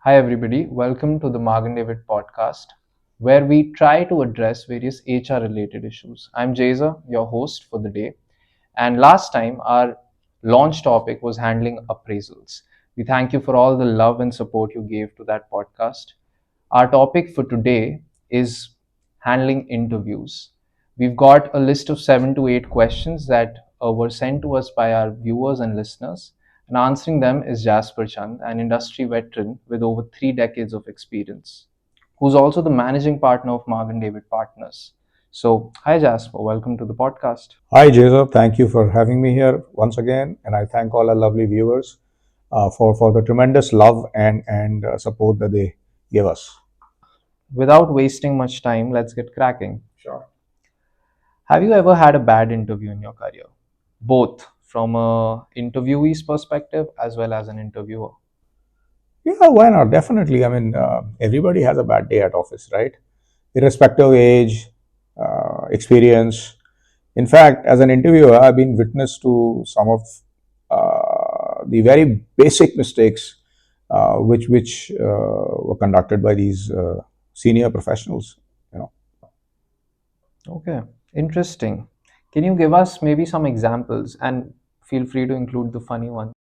Hi, everybody. Welcome to the Marg and David podcast, where we try to address various HR related issues. I'm Jazer, your host for the day. And last time, our launch topic was handling appraisals. We thank you for all the love and support you gave to that podcast. Our topic for today is handling interviews. We've got a list of 7 to 8 questions that were sent to us by our viewers and listeners, and answering them is Jasper Chand, an industry veteran with over 3 decades of experience, who's also the managing partner of Marg and David Partners. So, hi Jasper, welcome to the podcast. Hi, Jazer. Thank you for having me here once again, and I thank all our lovely viewers for the tremendous love and support that they give us. Without wasting much time, let's get cracking. Sure. Have you ever had a bad interview in your career? Both from a interviewee's perspective as well as an interviewer. Yeah, why not? Definitely. I mean, everybody has a bad day at office, right? Irrespective of age, experience. In fact, as an interviewer, I've been witness to some of the very basic mistakes which were conducted by these senior professionals. You know. Okay, interesting. Can you give us maybe some examples and feel free to include the funny one?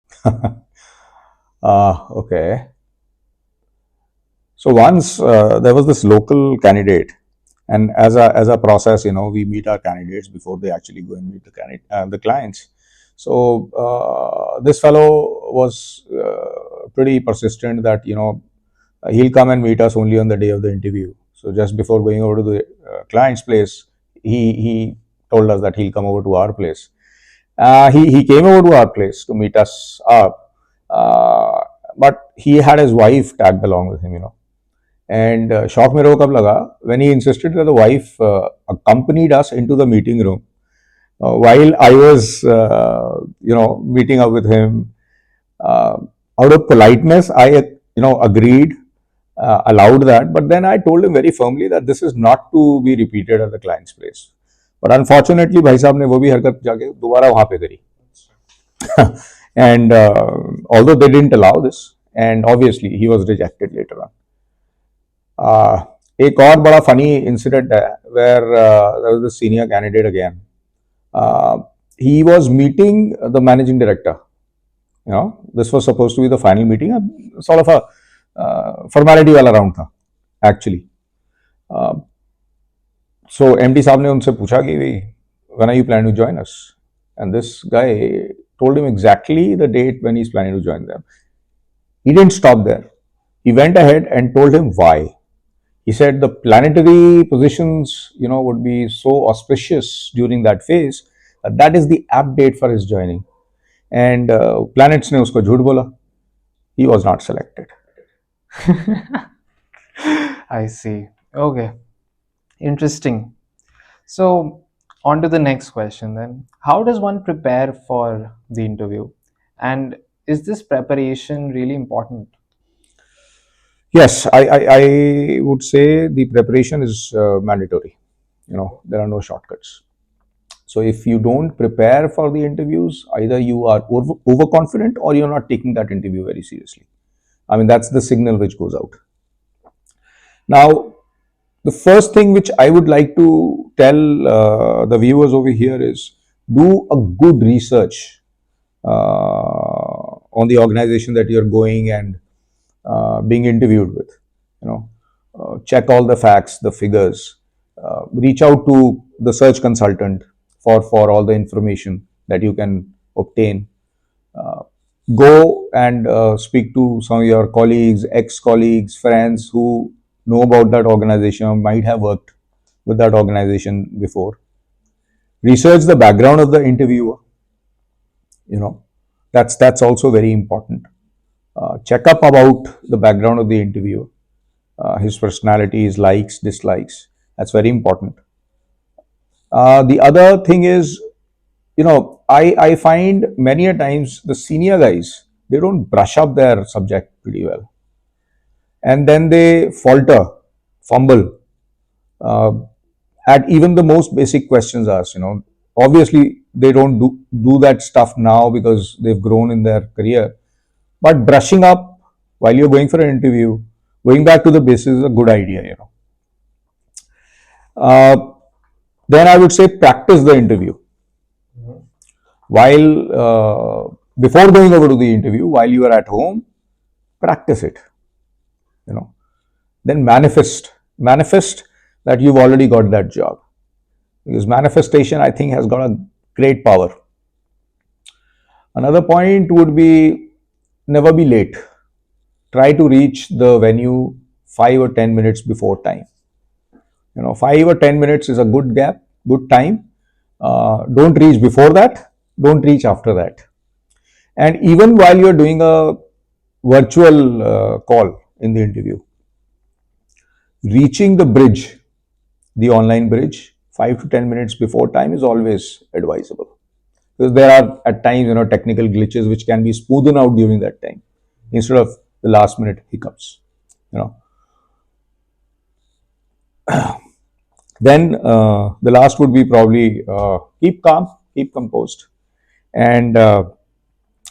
Okay. So once there was this local candidate, and as a process, we meet our candidates before they actually go and meet the clients. So this fellow was pretty persistent that he'll come and meet us only on the day of the interview. So just before going over to the client's place, he told us that he'll come over to our place. He came over to our place to meet us up, but he had his wife tagged along with him. And shock मेरे को कब लगा when he insisted that the wife accompanied us into the meeting room while I was meeting up with him. Uh, Out of politeness, I agreed, allowed that, but then I told him very firmly that this is not to be repeated at the client's place. But unfortunately, भाई साहब ने वो भी हरकत जाके दोबारा वहाँ पे करी. And although they didn't allow this, and obviously he was rejected later on. एक और बड़ा फनी इंसिडेंट है where there was the senior candidate again he was meeting the managing director this was supposed to be the final meeting sort of a formality वाला round था actually so MD साहब ने उनसे पूछा कि when are you planning to join us and this guy told him exactly the date when he's planning to join them. He didn't stop there. He went ahead and told him why. He said the planetary positions, would be so auspicious during that phase that is the apt date for his joining. And planets ne usko jhoot bola. He was not selected. I see. Okay, interesting. So, on to the next question then. How does one prepare for the interview? And is this preparation really important? Yes, I would say the preparation is mandatory. There are no shortcuts. So if you don't prepare for the interviews, either you are overconfident or you're not taking that interview very seriously. I mean, that's the signal which goes out. Now, the first thing which I would like to tell the viewers over here is do a good research on the organization that you're going and being interviewed with. Check all the facts, the figures. Reach out to the search consultant for all the information that you can obtain. Go and speak to some of your colleagues, ex-colleagues, friends who know about that organization or might have worked with that organization before. Research the background of the interviewer. That's also very important. Check up about the background of the interviewer, his personality, his likes, dislikes. That's very important. The other thing is, I find many a times the senior guys, they don't brush up their subject pretty well. And then they falter, fumble at even the most basic questions asked. Obviously, they don't do that stuff now because they've grown in their career. But brushing up while you're going for an interview, going back to the basics is a good idea, uh, then I would say practice the interview while before going over to the interview, while you are at home, practice it, you know then manifest that you've already got that job, because manifestation, I think, has got a great power. Another point would be, never be late. Try to reach the venue 5 or 10 minutes before time. 5 or 10 minutes is a good gap, good time. Don't reach before that, don't reach after that. And even while you're doing a virtual call in the interview, reaching the bridge, the online bridge, 5 to 10 minutes before time is always advisable, because there are at times technical glitches which can be smoothened out during that time instead of the last minute hiccups. You know, then the last would be probably keep calm, keep composed, and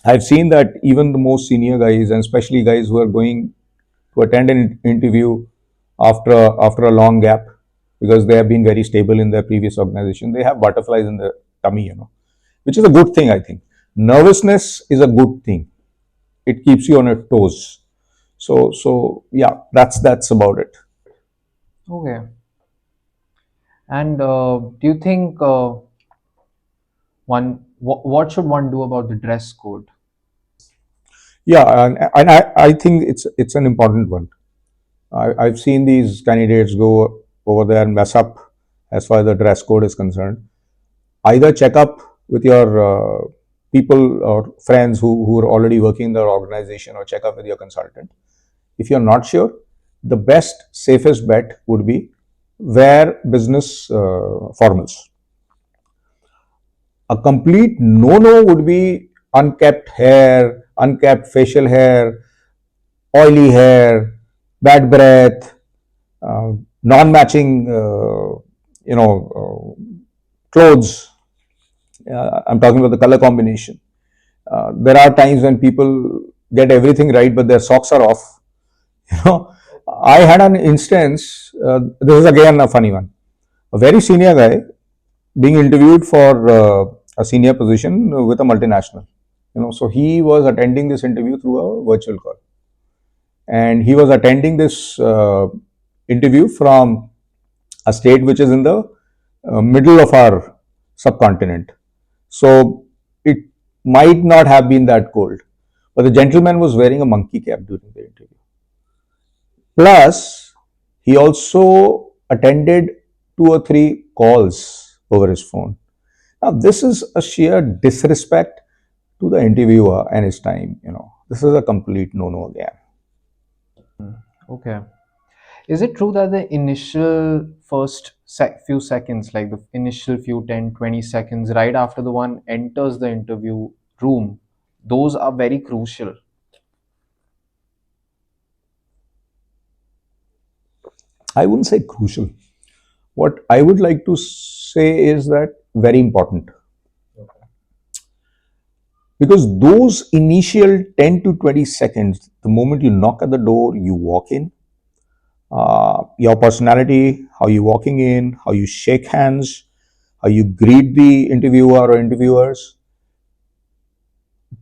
I've seen that even the most senior guys, and especially guys who are going to attend an interview after a long gap, because they have been very stable in their previous organization, they have butterflies in the tummy, which is a good thing, I think. Nervousness is a good thing. It keeps you on your toes. So yeah, that's about it. Okay. And do you think what should one do about the dress code? Yeah, and I think it's an important one. I've seen these candidates go over there and mess up as far as the dress code is concerned. Either check up with your people or friends who are already working in their organization, or check up with your consultant. If you're not sure, the best, safest bet would be wear business formals. A complete no-no would be unkept hair, unkept facial hair, oily hair, bad breath, non-matching, clothes. I'm talking about the color combination. There are times when people get everything right, but their socks are off. You know, I had an instance. This is again a funny one. A very senior guy being interviewed for a senior position with a multinational. So he was attending this interview through a virtual call, and he was attending this interview from a state which is in the middle of our subcontinent. So it might not have been that cold, but the gentleman was wearing a monkey cap during the interview. Plus, he also attended 2 or 3 calls over his phone. Now, this is a sheer disrespect to the interviewer and his time. This is a complete no-no again. Okay. Is it true that the initial few seconds, like the initial few 10, 20 seconds right after the one enters the interview room, those are very crucial? I wouldn't say crucial. What I would like to say is that very important, because those initial 10 to 20 seconds, the moment you knock at the door, you walk in, your personality, how you walking in, how you shake hands, how you greet the interviewer or interviewers,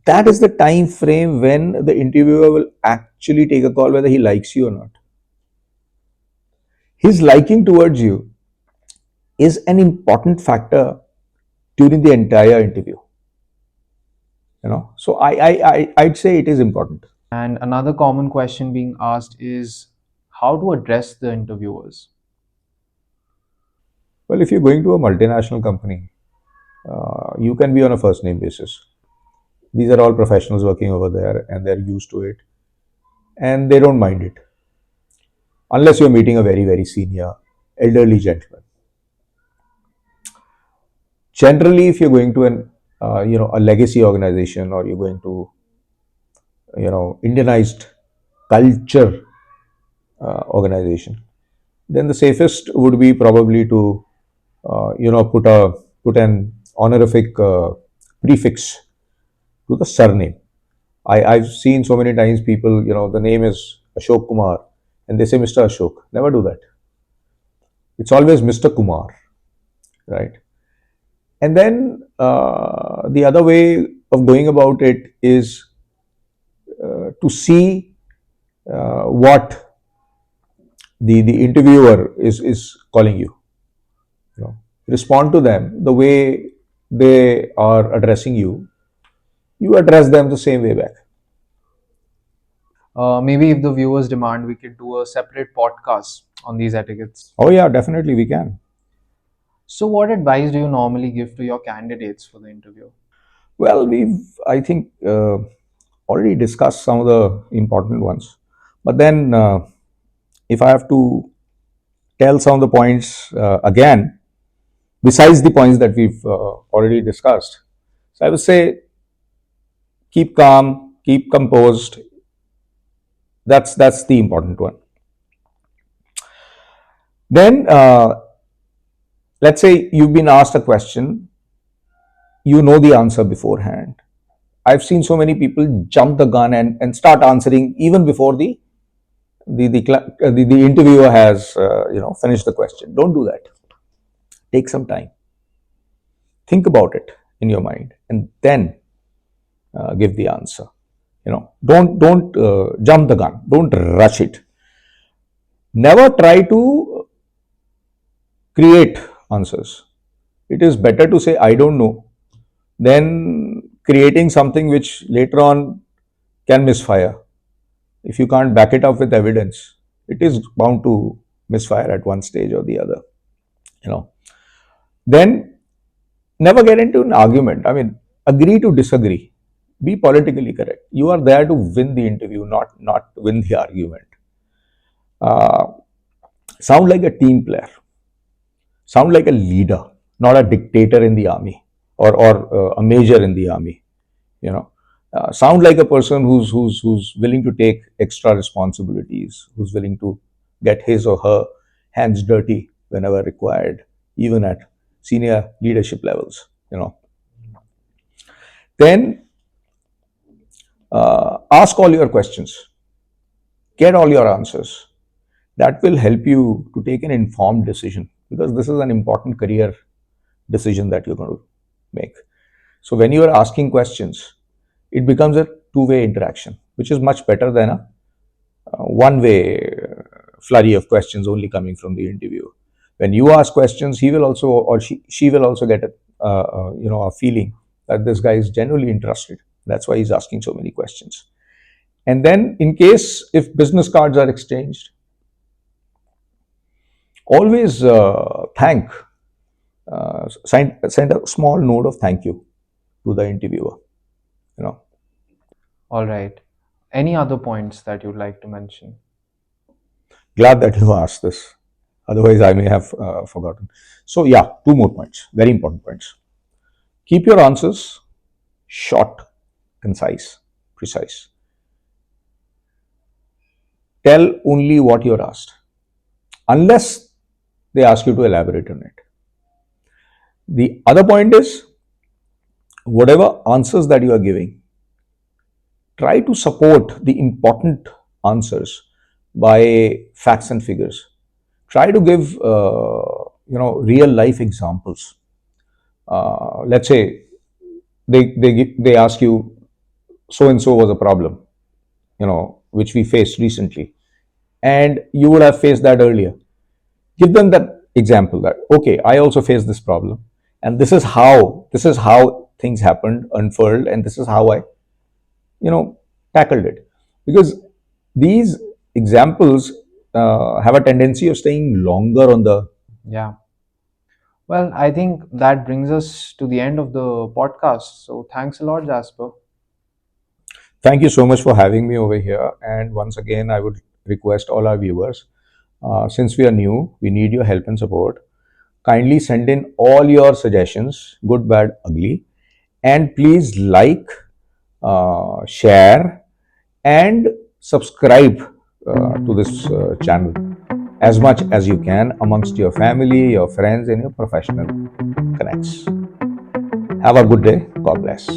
that is the time frame when the interviewer will actually take a call whether he likes you or not. His liking towards you is an important factor during the entire interview. So I'd say it is important. And another common question being asked is how to address the interviewers. Well, if you're going to a multinational company, you can be on a first name basis. These are all professionals working over there, and they're used to it, and they don't mind it, unless you're meeting a very, very senior elderly gentleman. Generally, if you're going to an a legacy organization, or you're going to Indianized culture organization, then the safest would be probably to put an honorific prefix to the surname. I've seen so many times people, the name is Ashok Kumar, and they say Mr. Ashok. Never do that. It's always Mr. Kumar, right? And then the other way of going about it is to see what the interviewer is calling you. You know, respond to them the way they are addressing you. You address them the same way back. Maybe if the viewers demand, we could do a separate podcast on these etiquettes. Oh yeah, definitely we can. So, what advice do you normally give to your candidates for the interview? Well, we've I think already discussed some of the important ones, but then if I have to tell some of the points again, besides the points that we've already discussed, so I would say keep calm, keep composed. That's the important one. Then let's say you've been asked a question, you know the answer beforehand. I've seen so many people jump the gun and start answering even before the interviewer has finished the question. Don't do that. Take some time, think about it in your mind, and then give the answer. Don't jump the gun. Don't rush it. Never try to create answers. It is better to say I don't know than creating something which later on can misfire. If you can't back it up with evidence, it is bound to misfire at one stage or the other. You know. Then never get into an argument. I mean, agree to disagree. Be politically correct. You are there to win the interview, not win the argument. Uh, sound like a team player. Sound like a leader, not a dictator in the army or a major in the army. You know, sound like a person who's willing to take extra responsibilities, who's willing to get his or her hands dirty whenever required, even at senior leadership levels. Then ask all your questions, get all your answers. That will help you to take an informed decision, because this is an important career decision that you're going to make. So when you are asking questions, it becomes a two-way interaction, which is much better than a one-way flurry of questions only coming from the interviewer. When you ask questions, he will also, or she will also get a feeling that this guy is genuinely interested. That's why he's asking so many questions. And then, in case if business cards are exchanged, always send a small note of thank you to the interviewer. You know, All right. Any other points that you'd like to mention? glad that you asked this. Otherwise, I may have forgotten. So, yeah, two more points, very important points. Keep your answers short, concise, precise. Tell only what you're asked, unless they ask you to elaborate on it. The other point is, whatever answers that you are giving, try to support the important answers by facts and figures. Try to give real life examples. Let's say they ask you, so and so was a problem, which we faced recently, and you would have faced that earlier. Give them that example, that okay, I also faced this problem, and this is how things happened, unfurled, and this is how I tackled it. Because these examples have a tendency of staying longer on the. Yeah. Well, I think that brings us to the end of the podcast. So, thanks a lot, Jasper. Thank you so much for having me over here. And once again, I would request all our viewers, since we are new, we need your help and support. Kindly send in all your suggestions, good, bad, ugly, and please like, share, and subscribe to this channel as much as you can amongst your family, your friends, and your professional connects. Have a good day. God bless.